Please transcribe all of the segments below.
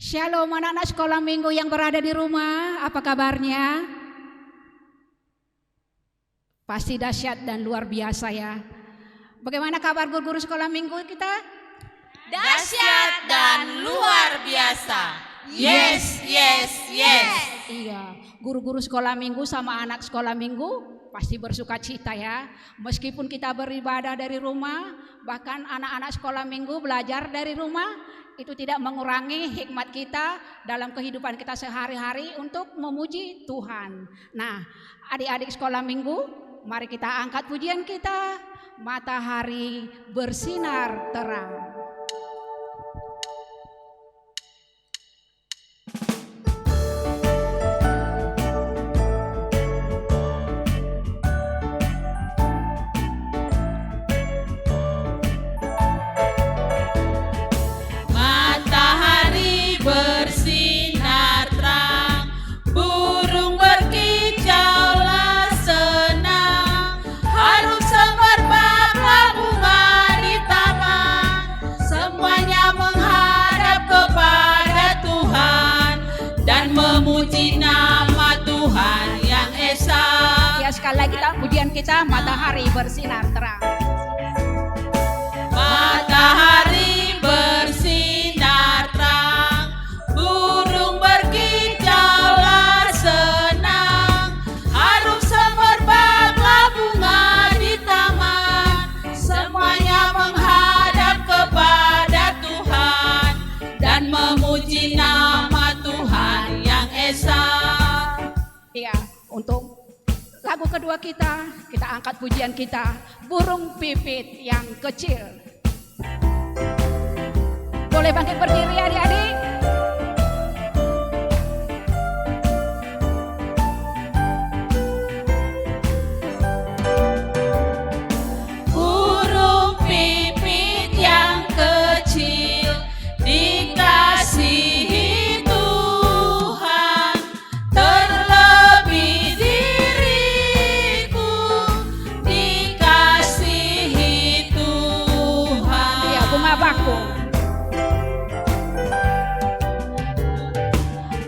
Shalom anak-anak sekolah minggu yang berada di rumah, apa kabarnya? Pasti dahsyat dan luar biasa ya. Bagaimana kabar guru-guru sekolah minggu kita? Dahsyat dan luar biasa. Yes, yes, yes. Iya, guru-guru sekolah minggu sama anak sekolah minggu pasti bersuka cita ya. Meskipun kita beribadah dari rumah, bahkan anak-anak sekolah minggu belajar dari rumah, itu tidak mengurangi hikmat kita dalam kehidupan kita sehari-hari untuk memuji Tuhan. Nah, adik-adik sekolah minggu, mari kita angkat pujian kita, matahari bersinar terang. Memuji nama Tuhan yang esa. Ya, sekali lagi pujian kita, matahari bersinar terang. Matahari bersinar terang, burung berkicaulah senang, harum semerbaklah bunga di taman, semuanya menghadap kepada Tuhan dan memuji nama Tuhan yang esa. Iya, untuk lagu kedua kita angkat pujian kita, burung pipit yang kecil. Boleh bangkit berdiri adik-adik? Burung pipit yang kecil dikasihi Tuhan, terlebih diriku dikasihi Tuhan. Iya, bunga bakung.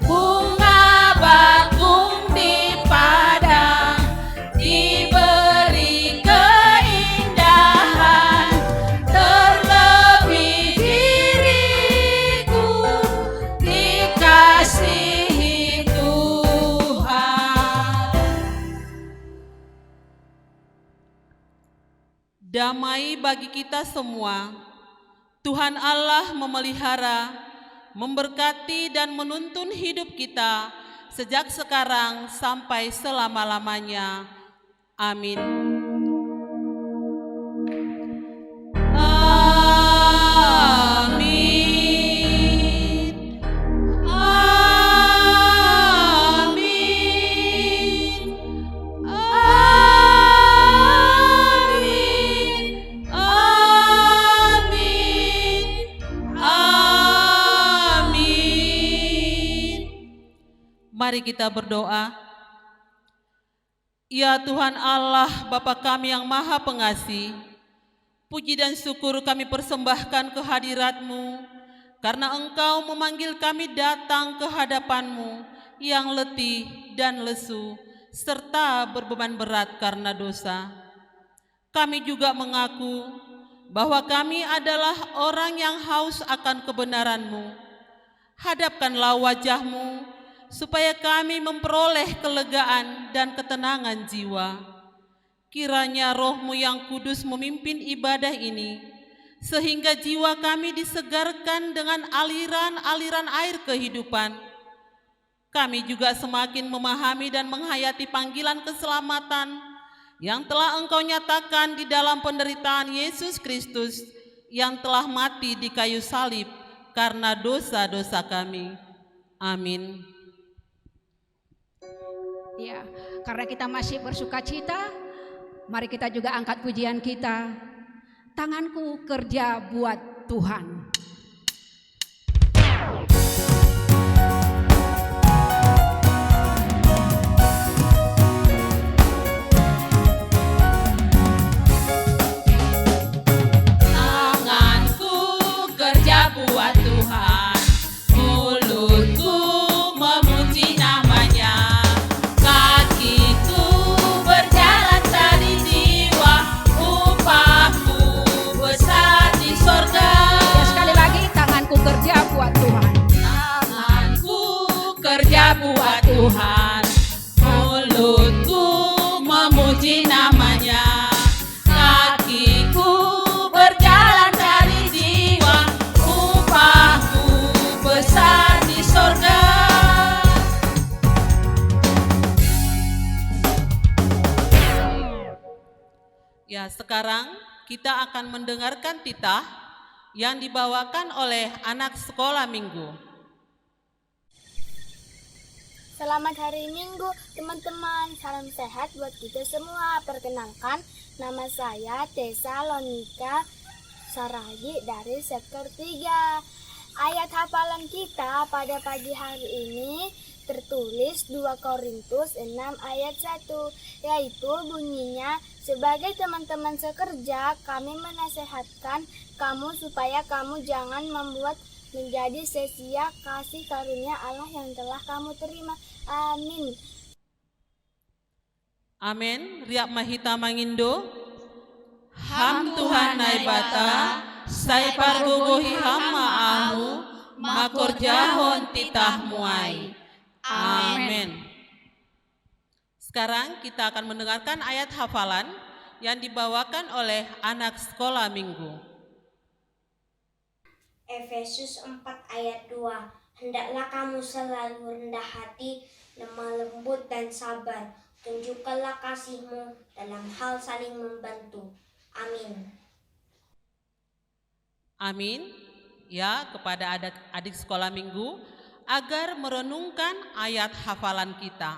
Bunga bakung di padang diberi keindahan, terlebih diriku dikasihi Tuhan. Damai bagi kita semua. Tuhan Allah memelihara, memberkati dan menuntun hidup kita sejak sekarang sampai selama-lamanya. Amin. Amin. Amin. Amin. Amin. Amin. Mari kita berdoa. Ya Tuhan Allah, Bapa kami yang Maha Pengasih, puji dan syukur kami persembahkan kehadirat-Mu, karena Engkau memanggil kami datang ke hadapan-Mu yang letih dan lesu, serta berbeban berat karena dosa. Kami juga mengaku bahwa kami adalah orang yang haus akan kebenaran-Mu. Hadapkanlah wajah-Mu, supaya kami memperoleh kelegaan dan ketenangan jiwa. Kiranya Roh-Mu yang kudus memimpin ibadah ini, sehingga jiwa kami disegarkan dengan aliran-aliran air kehidupan. Kami juga semakin memahami dan menghayati panggilan keselamatan yang telah Engkau nyatakan di dalam penderitaan Yesus Kristus yang telah mati di kayu salib karena dosa-dosa kami. Amin. Ya, karena kita masih bersuka cita, mari kita juga angkat pujian kita. Tanganku kerja buat Tuhan. Tanganku kerja buat Tuhan, sekarang kita akan mendengarkan titah yang dibawakan oleh anak sekolah minggu. Selamat hari Minggu, teman-teman. Salam sehat buat kita semua. Perkenalkan, nama saya Tessa Lonika Saragi dari sektor 3. Ayat hafalan kita pada pagi hari ini tertulis 2 Korintus 6 ayat 1, yaitu bunyinya, sebagai teman-teman sekerja, kami menasehatkan kamu supaya kamu jangan membuat menjadi sia-sia kasih karunia Allah yang telah kamu terima. Amin. Amin. Riak mahita mangindo. Ham Tuhan naibata, sai pargogohi hama ahu, makor jahon titah muai. Amin. Sekarang kita akan mendengarkan ayat hafalan yang dibawakan oleh anak sekolah minggu. Efesus 4 ayat 2. Hendaklah kamu selalu rendah hati, lemah lembut dan sabar. Tunjukkanlah kasihmu dalam hal saling membantu. Amin. Amin. Ya, kepada adik sekolah minggu agar merenungkan ayat hafalan kita.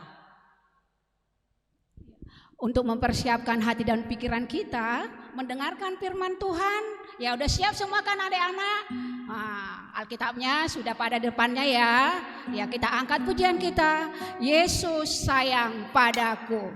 Untuk mempersiapkan hati dan pikiran kita mendengarkan firman Tuhan. Ya udah siap semua kan adik-anak? Alkitabnya sudah pada depannya ya. Ya kita angkat pujian kita. Yesus sayang padaku.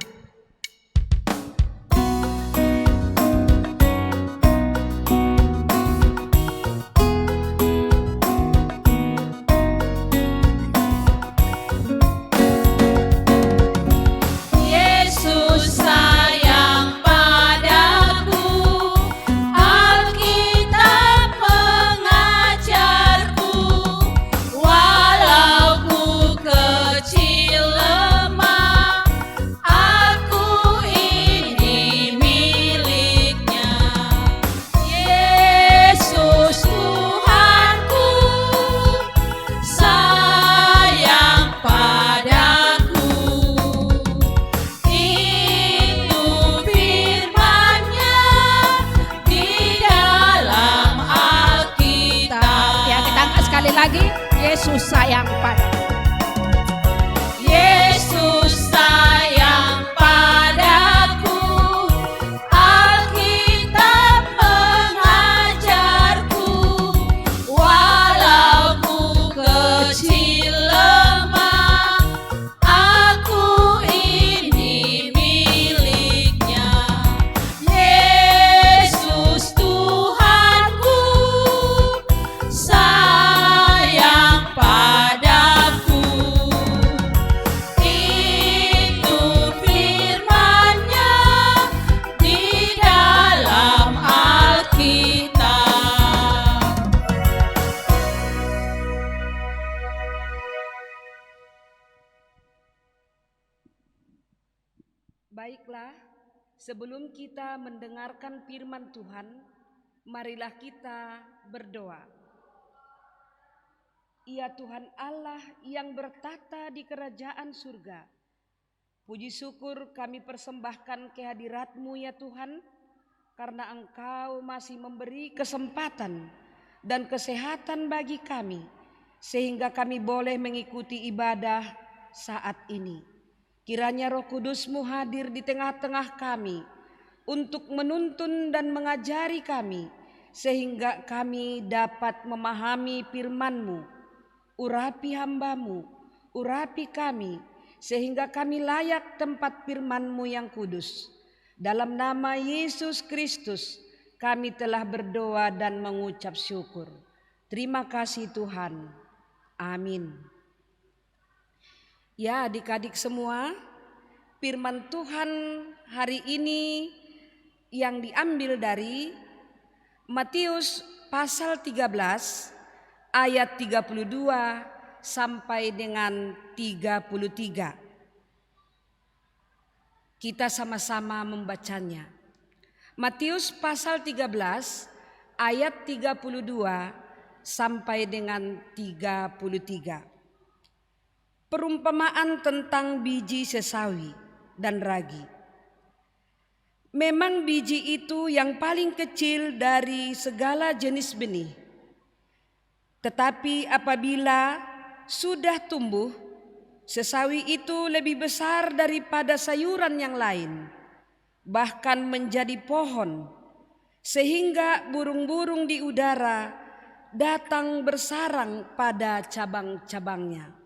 Lagi, Yesus sayang padaku. Yesus sayang padaku. Alkitab mengajarku, walau ku kecil lemah, aku ini miliknya. Yesus Tuhanku, padaku, itu firman-Nya di dalam Alkitab. Baiklah, sebelum kita mendengarkan firman Tuhan, marilah kita berdoa. Ya Tuhan Allah yang bertata di kerajaan surga, puji syukur kami persembahkan kehadirat-Mu ya Tuhan, karena Engkau masih memberi kesempatan dan kesehatan bagi kami, sehingga kami boleh mengikuti ibadah saat ini. Kiranya Roh Kudus-Mu hadir di tengah-tengah kami untuk menuntun dan mengajari kami, sehingga kami dapat memahami firman-Mu. Urapi hamba-Mu, urapi kami, sehingga kami layak tempat firman-Mu yang kudus. Dalam nama Yesus Kristus, kami telah berdoa dan mengucap syukur. Terima kasih Tuhan. Amin. Ya adik-adik semua, firman Tuhan hari ini yang diambil dari Matius pasal 13 ayat 32 sampai dengan 33. Kita sama-sama membacanya. Matius pasal 13 ayat 32 sampai dengan 33. Perumpamaan tentang biji sesawi dan ragi. Memang biji itu yang paling kecil dari segala jenis benih. Tetapi apabila sudah tumbuh, sesawi itu lebih besar daripada sayuran yang lain, bahkan menjadi pohon, sehingga burung-burung di udara datang bersarang pada cabang-cabangnya.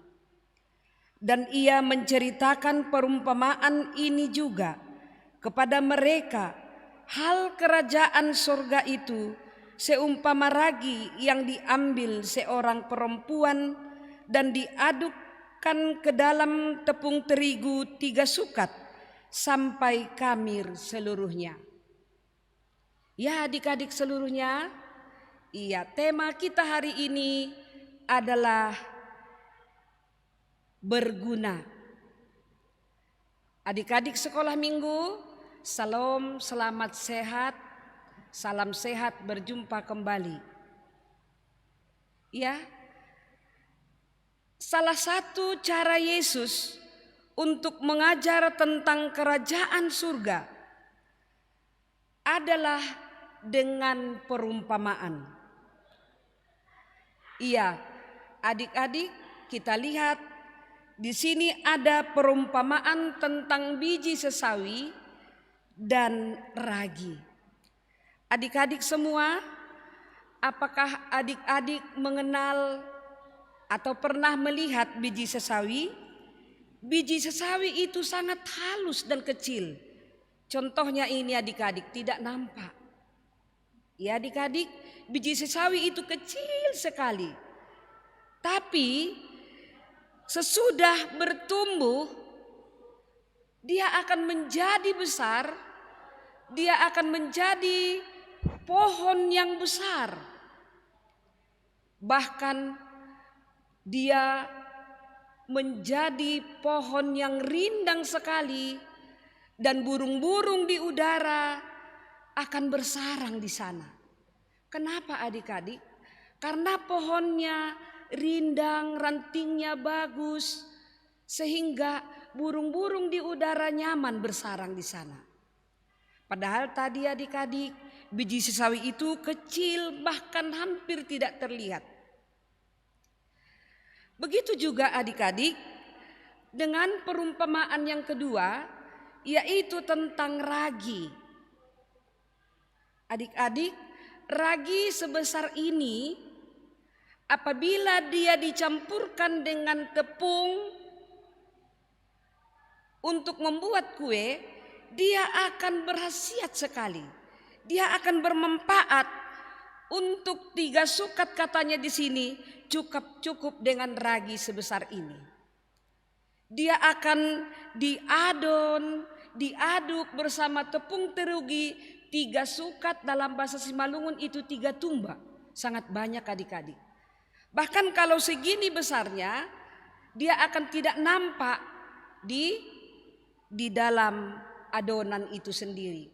Dan ia menceritakan perumpamaan ini juga kepada mereka, hal kerajaan surga itu seumpama ragi yang diambil seorang perempuan dan diadukkan ke dalam tepung terigu 3 sukat sampai kamir seluruhnya. Ya adik-adik seluruhnya, iya, tema kita hari ini adalah berguna. Adik-adik sekolah minggu, salam, selamat sehat, salam sehat, berjumpa kembali. Ya, salah satu cara Yesus untuk mengajar tentang kerajaan surga adalah dengan perumpamaan. Iya, adik-adik, kita lihat di sini ada perumpamaan tentang biji sesawi dan ragi. Adik-adik semua, apakah adik-adik mengenal atau pernah melihat biji sesawi? Biji sesawi itu sangat halus dan kecil. Contohnya ini adik-adik, tidak nampak. Ya adik-adik, biji sesawi itu kecil sekali. Tapi sesudah bertumbuh, dia akan menjadi besar, dia akan menjadi pohon yang besar. Bahkan dia menjadi pohon yang rindang sekali dan burung-burung di udara akan bersarang di sana. Kenapa adik-adik? Karena pohonnya rindang, rantingnya bagus, sehingga burung-burung di udara nyaman bersarang di sana. Padahal tadi adik-adik, biji sesawi itu kecil, bahkan hampir tidak terlihat. Begitu juga adik-adik dengan perumpamaan yang kedua, yaitu tentang ragi. Adik-adik, ragi sebesar ini apabila dia dicampurkan dengan tepung untuk membuat kue, dia akan berkhasiat sekali. Dia akan bermanfaat. Untuk 3 sukat katanya di sini cukup dengan ragi sebesar ini. Dia akan diaduk bersama tepung terigu 3 sukat, dalam bahasa Simalungun itu 3 tumba. Sangat banyak adik-adik. Bahkan kalau segini besarnya, dia akan tidak nampak di dalam adonan itu sendiri.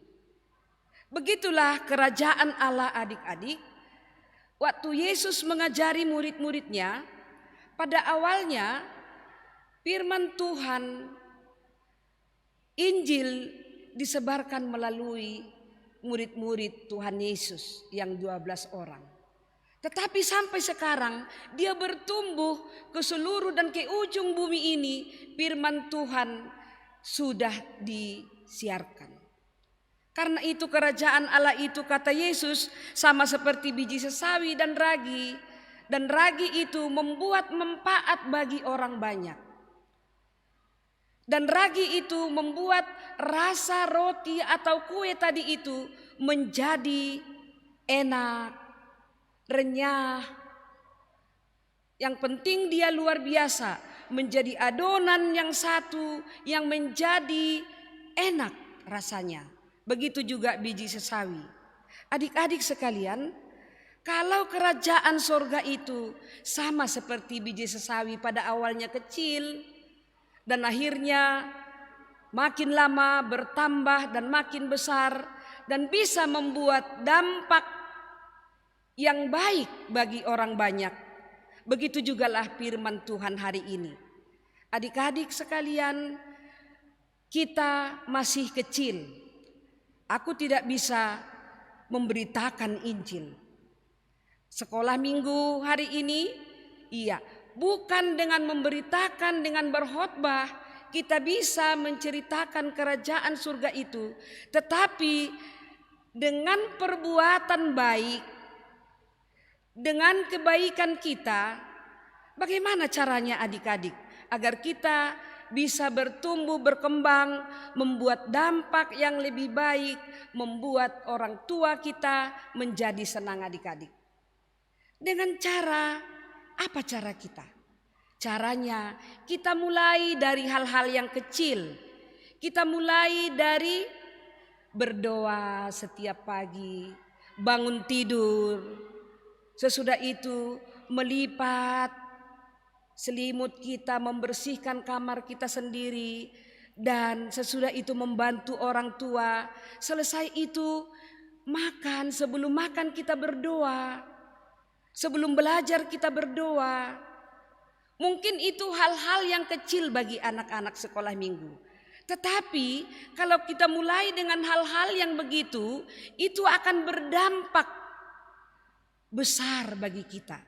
Begitulah kerajaan Allah adik-adik. Waktu Yesus mengajari murid-muridnya, pada awalnya firman Tuhan, Injil disebarkan melalui murid-murid Tuhan Yesus yang 12 orang. Tetapi sampai sekarang dia bertumbuh ke seluruh dan ke ujung bumi ini, firman Tuhan sudah disiarkan. Karena itu kerajaan Allah itu, kata Yesus, sama seperti biji sesawi dan ragi. Dan ragi itu membuat manfaat bagi orang banyak. Dan ragi itu membuat rasa roti atau kue tadi itu menjadi enak, renyah. Yang penting dia luar biasa, menjadi adonan yang satu yang menjadi enak rasanya. Begitu juga biji sesawi. Adik-adik sekalian, kalau kerajaan surga itu sama seperti biji sesawi, pada awalnya kecil dan akhirnya makin lama bertambah dan makin besar dan bisa membuat dampak yang baik bagi orang banyak. Begitu jugalah firman Tuhan hari ini. Adik-adik sekalian, kita masih kecil. Aku tidak bisa memberitakan Injil. Sekolah minggu hari ini, iya, bukan dengan memberitakan, dengan berkhotbah kita bisa menceritakan kerajaan surga itu, tetapi dengan perbuatan baik, dengan kebaikan kita. Bagaimana caranya adik-adik agar kita bisa bertumbuh, berkembang, membuat dampak yang lebih baik, membuat orang tua kita menjadi senang adik-adik? Dengan cara apa cara kita? Caranya kita mulai dari hal-hal yang kecil. Kita mulai dari berdoa setiap pagi, bangun tidur. Sesudah itu melipat selimut kita, membersihkan kamar kita sendiri. Dan sesudah itu membantu orang tua. Selesai itu makan, sebelum makan kita berdoa. Sebelum belajar kita berdoa. Mungkin itu hal-hal yang kecil bagi anak-anak sekolah minggu. Tetapi kalau kita mulai dengan hal-hal yang begitu, itu akan berdampak besar bagi kita.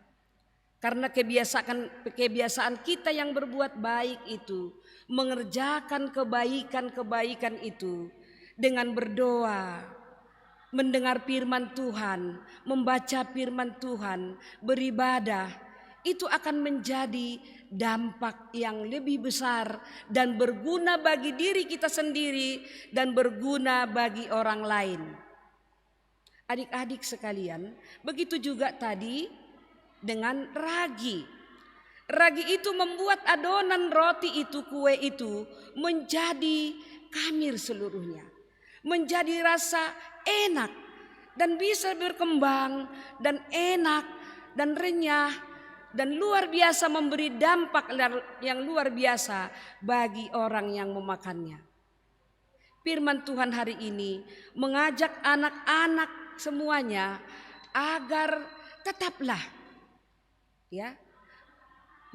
Karena kebiasaan kita yang berbuat baik itu, mengerjakan kebaikan-kebaikan itu dengan berdoa, mendengar firman Tuhan, membaca firman Tuhan, beribadah, itu akan menjadi dampak yang lebih besar dan berguna bagi diri kita sendiri dan berguna bagi orang lain. Adik-adik sekalian, begitu juga tadi dengan ragi. Ragi itu membuat adonan roti itu, kue itu menjadi khamir seluruhnya. Menjadi rasa enak dan bisa berkembang dan enak dan renyah dan luar biasa, memberi dampak yang luar biasa bagi orang yang memakannya. Firman Tuhan hari ini mengajak anak-anak semuanya agar tetaplah ya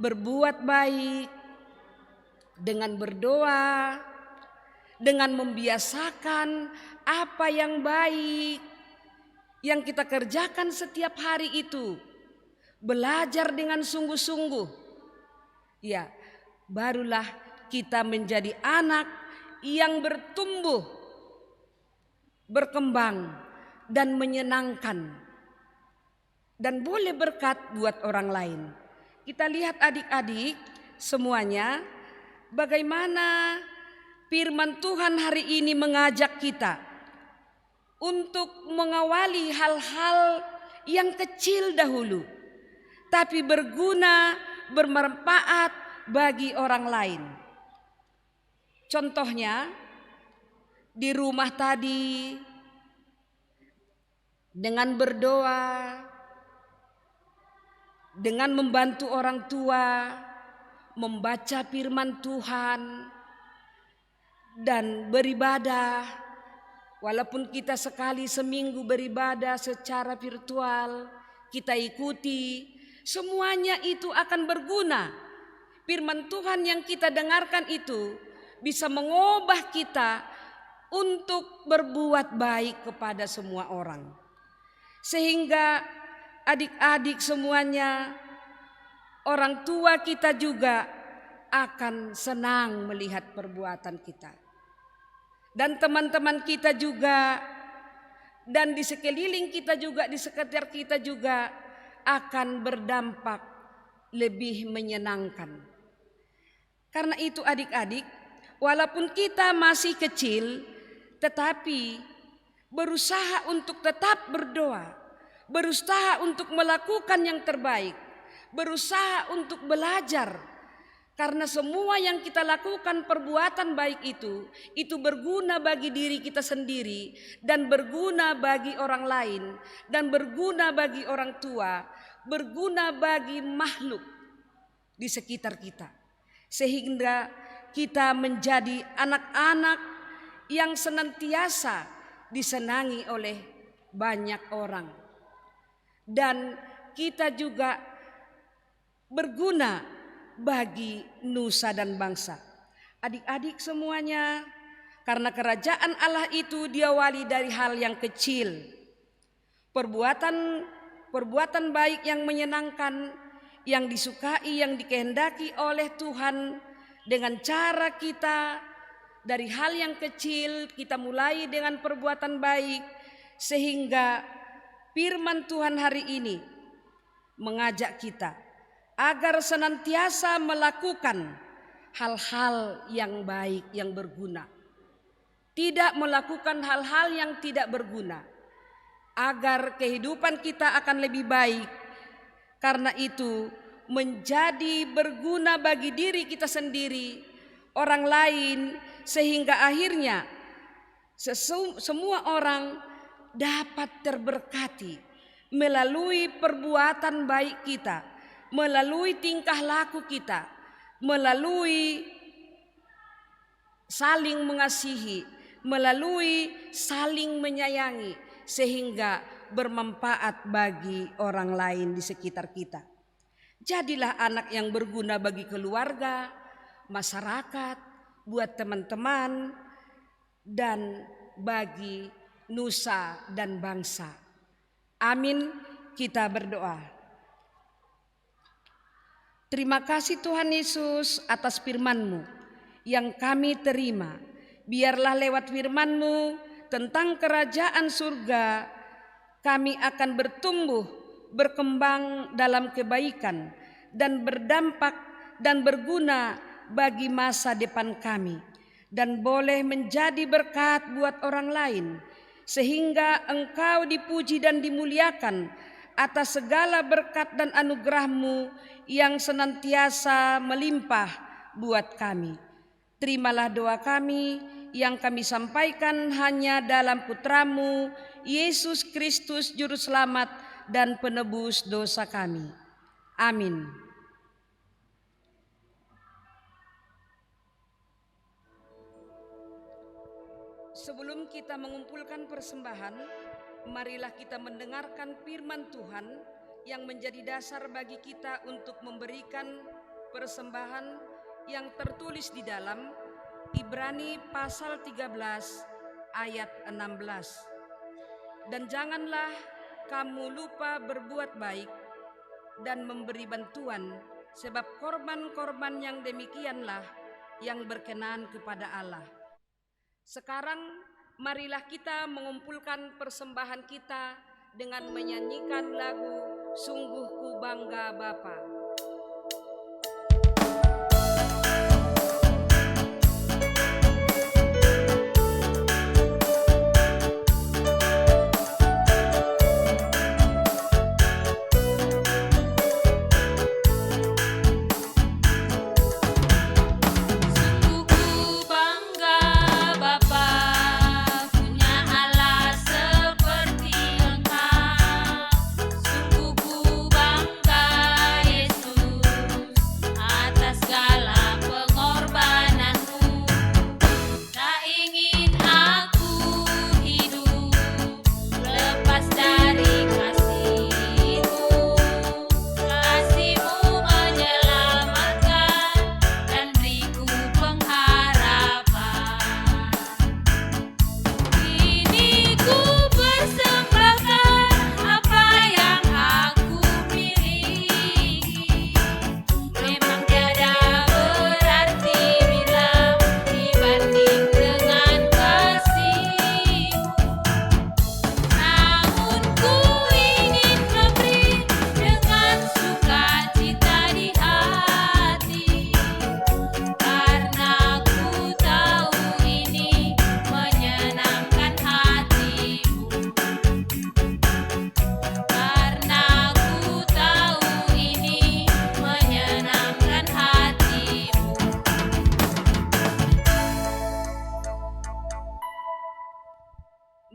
berbuat baik dengan berdoa, dengan membiasakan apa yang baik yang kita kerjakan setiap hari itu, belajar dengan sungguh-sungguh, ya barulah kita menjadi anak yang bertumbuh, berkembang dan menyenangkan dan boleh berkat buat orang lain. Kita lihat adik-adik semuanya bagaimana firman Tuhan hari ini mengajak kita untuk mengawali hal-hal yang kecil dahulu, tapi berguna, bermanfaat bagi orang lain. Contohnya di rumah tadi dengan berdoa, dengan membantu orang tua, membaca firman Tuhan, dan beribadah. Walaupun kita sekali seminggu beribadah secara virtual, kita ikuti, semuanya itu akan berguna. Firman Tuhan yang kita dengarkan itu bisa mengubah kita untuk berbuat baik kepada semua orang. Sehingga adik-adik semuanya, orang tua kita juga akan senang melihat perbuatan kita. Dan teman-teman kita juga, dan di sekeliling kita juga, di sekitar kita juga akan berdampak lebih menyenangkan. Karena itu adik-adik, walaupun kita masih kecil, tetapi berusaha untuk tetap berdoa, berusaha untuk melakukan yang terbaik, berusaha untuk belajar. Karena semua yang kita lakukan perbuatan baik itu berguna bagi diri kita sendiri dan berguna bagi orang lain dan berguna bagi orang tua, berguna bagi makhluk di sekitar kita. Sehingga kita menjadi anak-anak yang senantiasa disenangi oleh banyak orang. Dan kita juga berguna bagi nusa dan bangsa. Adik-adik semuanya, Karena kerajaan Allah itu diawali dari hal yang kecil. Perbuatan baik yang menyenangkan, yang disukai, yang dikehendaki oleh Tuhan dengan cara kita dari hal yang kecil kita mulai dengan perbuatan baik, sehingga firman Tuhan hari ini mengajak kita agar senantiasa melakukan hal-hal yang baik, yang berguna. Tidak melakukan hal-hal yang tidak berguna, agar kehidupan kita akan lebih baik. Karena itu menjadi berguna bagi diri kita sendiri, orang lain, sehingga akhirnya semua orang dapat terberkati melalui perbuatan baik kita, melalui tingkah laku kita, melalui saling mengasihi, melalui saling menyayangi, sehingga bermanfaat bagi orang lain di sekitar kita. Jadilah anak yang berguna bagi keluarga, masyarakat, buat teman-teman, dan bagi nusa dan bangsa. Amin. Kita berdoa. Terima kasih Tuhan Yesus atas firman-Mu yang kami terima. Biarlah lewat firman-Mu tentang kerajaan surga kami akan bertumbuh, berkembang dalam kebaikan dan berdampak dan berguna bagi masa depan kami, dan boleh menjadi berkat buat orang lain, sehingga Engkau dipuji dan dimuliakan atas segala berkat dan anugerah-Mu yang senantiasa melimpah buat kami. Terimalah doa kami yang kami sampaikan hanya dalam Putra-Mu, Yesus Kristus Juru Selamat dan Penebus dosa kami. Amin. Sebelum kita mengumpulkan persembahan, marilah kita mendengarkan firman Tuhan yang menjadi dasar bagi kita untuk memberikan persembahan yang tertulis di dalam Ibrani pasal 13 ayat 16. Dan janganlah kamu lupa berbuat baik dan memberi bantuan, sebab korban-korban yang demikianlah yang berkenan kepada Allah. Sekarang marilah kita mengumpulkan persembahan kita dengan menyanyikan lagu Sungguh Ku Bangga Bapa.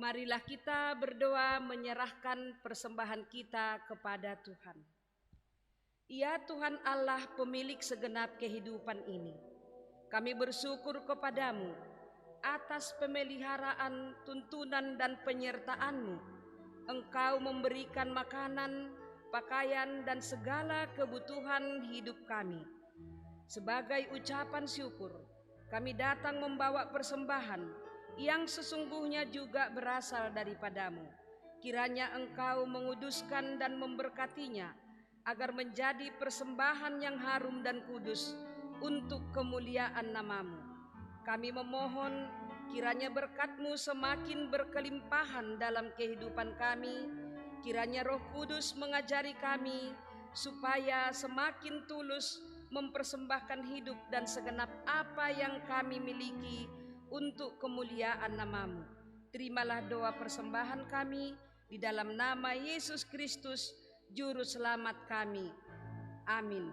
Marilah kita berdoa menyerahkan persembahan kita kepada Tuhan. Ya Tuhan Allah, pemilik segenap kehidupan ini, kami bersyukur kepadamu atas pemeliharaan, tuntunan dan penyertaan-Mu. Engkau memberikan makanan, pakaian dan segala kebutuhan hidup kami. Sebagai ucapan syukur, kami datang membawa persembahan yang sesungguhnya juga berasal daripadamu. Kiranya Engkau menguduskan dan memberkatinya, agar menjadi persembahan yang harum dan kudus untuk kemuliaan nama-Mu. Kami memohon kiranya berkat-Mu semakin berkelimpahan dalam kehidupan kami. Kiranya Roh Kudus mengajari kami supaya semakin tulus mempersembahkan hidup dan segenap apa yang kami miliki untuk kemuliaan nama-Mu. Terimalah doa persembahan kami di dalam nama Yesus Kristus, Juru Selamat kami. Amin.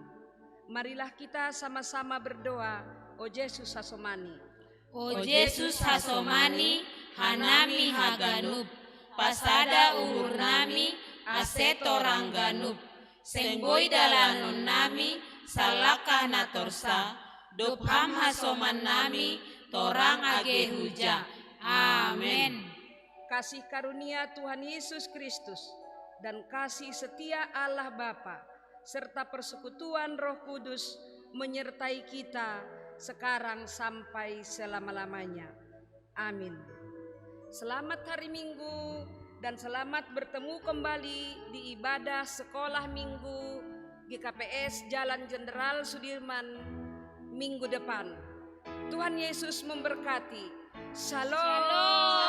Marilah kita sama-sama berdoa. O Yesus Hasomani. O Yesus Hasomani, hanami haganup, pasada uhur nami, aseto rangganup, sengboi dalanon nami, salakah natorsa, dopham hasoman nami, torang age huja. Amin. Kasih karunia Tuhan Yesus Kristus dan kasih setia Allah Bapa serta persekutuan Roh Kudus menyertai kita sekarang sampai selama-lamanya. Amin. Selamat hari Minggu dan selamat bertemu kembali di ibadah sekolah Minggu GKPS Jalan Jenderal Sudirman minggu depan. Tuhan Yesus memberkati. Shalom.